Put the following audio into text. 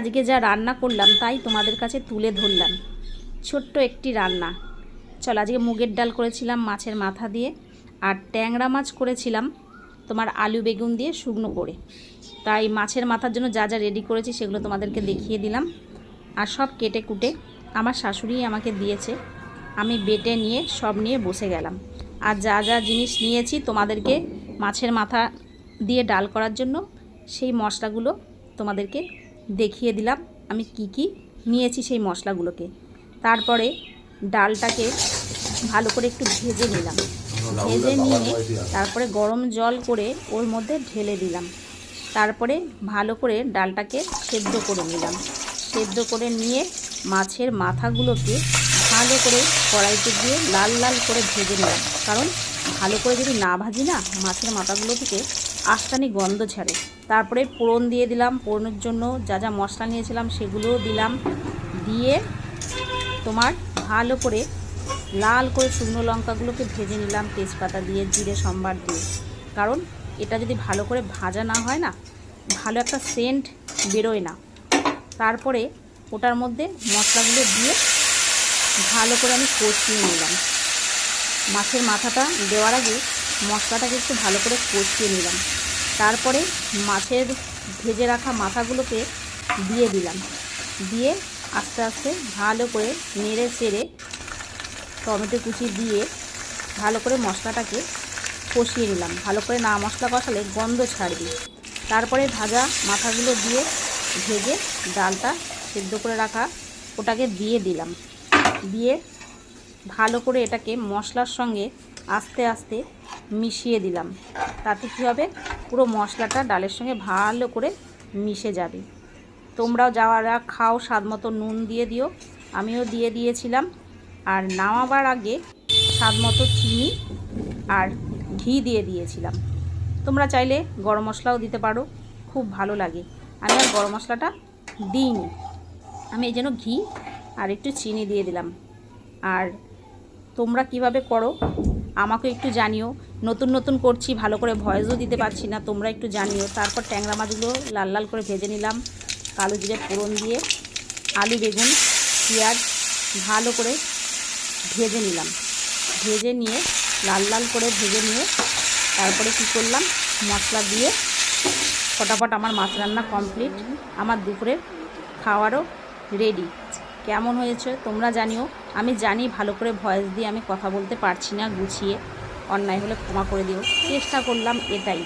আজকে যা রান্না করলাম তাই তোমাদের কাছে তুলে ধরলাম, ছোট্ট একটি রান্না। চল, আজকে মুগের ডাল করেছিলাম মাছের মাথা দিয়ে, আর ট্যাংরা মাছ করেছিলাম তোমার আলু বেগুন দিয়ে শুকনো করে। তাই মাছের মাথার জন্য যা যা রেডি করেছি সেগুলো তোমাদেরকে দেখিয়ে দিলাম। আর সব কেটে কুটে আমার শাশুড়ি আমাকে দিয়েছে, আমি বেটে নিয়ে সব নিয়ে বসে গেলাম। আর যা যা জিনিস নিয়েছি তোমাদেরকে মাছের মাথা দিয়ে ডাল করার জন্য সেই মশলাগুলো তোমাদেরকে দেখিয়ে দিলাম, আমি কি কি নিয়েছি সেই মশলাগুলোকে। তারপরে ডালটাকে ভালো করে একটু ভেজে নিলাম, ভেজে নিয়ে তারপরে গরম জল করে ওর মধ্যে ঢেলে দিলাম। তারপরে ভালো করে ডালটাকে সেদ্ধ করে নিলাম। সেদ্ধ করে নিয়ে মাছের মাথাগুলোকে ভালো করে কড়াইতে দিয়ে লাল লাল করে ভেজে নিলাম, কারণ ভালো করে যদি না ভাজি না মাছের মাথাগুলো থেকে আষ্টানি গন্ধ ছাড়ে। তারপরে ফোড়ন দিয়ে দিলাম, ফোড়নের জন্য যা যা মশলা নিয়েছিলাম সেগুলোও দিলাম, দিয়ে তোমার ভালো করে লাল করে শুকনো লঙ্কাগুলোকে ভেজে নিলাম তেজপাতা দিয়ে, জিরে সম্বার দিয়ে। কারণ এটা যদি ভালো করে ভাজা না হয় না, ভালো একটা সেন্ট বেরোয় না। তারপরে ওটার মধ্যে মশলাগুলো দিয়ে ভালো করে আমি কষিয়ে নিলাম। মাছের মাথাটা দেওয়ার আগে মশলাটাকে একটু ভালো করে কষিয়ে নিলাম। তারপরে মাছের ভেজে রাখা মাথাগুলোকে দিয়ে দিলাম, দিয়ে আস্তে আস্তে ভালো করে নেড়ে চেড়ে টমেটো কুচি দিয়ে ভালো করে মশলাটাকে কষিয়ে নিলাম। ভালো করে না মশলা কষালে গন্ধ ছাড়বে। তারপরে ভাজা মাথাগুলো দিয়ে ভেজে ডালটা সেদ্ধ করে রাখা ওটাকে দিয়ে দিলাম, দিয়ে ভালো করে এটাকে মশলার সঙ্গে আস্তে আস্তে মিশিয়ে দিলাম। তাতে কী হবে, পুরো মশলাটা ডালের সঙ্গে ভালো করে মিশে যাবে। তোমরাও যারা খাও স্বাদ মতো নুন দিয়ে দিও, আমিও দিয়ে দিয়েছিলাম। আর নামাবার আগে স্বাদ মতো চিনি আর ঘি দিয়ে দিয়েছিলাম। তোমরা চাইলে গরম মশলাও দিতে পারো, খুব ভালো লাগে। আমি আর গরম মশলাটা দিইনি, আমি এই জন্য ঘি আর একটু চিনি দিয়ে দিলাম। আর তোমরা কিভাবে করো আমাকে একটু জানিও। নতুন নতুন করছি, ভালো করে ভয়েসও দিতে পারছি না, তোমরা একটু জানিও। তারপর ট্যাংরা মাছগুলো লাল লাল করে ভেজে নিলাম, কালো জিরে ফোড়ন দিয়ে আলু বেগুন পেঁয়াজ ভালো করে ভেজে নিলাম। ভেজে নিয়ে লাল লাল করে ভেজে নিয়ে তারপরে কী করলাম, মশলা দিয়ে ফটাফট আমার মাছ রান্না কমপ্লিট। আমার দুপুরের খাওয়ারও রেডি। কেমন হয়েছে তোমরা জানিও। আমি জানি ভালো করে ভয়েস দিয়ে আমি কথা বলতে পারছি না গুছিয়ে, অন্যায় হলে ক্ষমা করে দিও। চেষ্টা করলাম এটাই।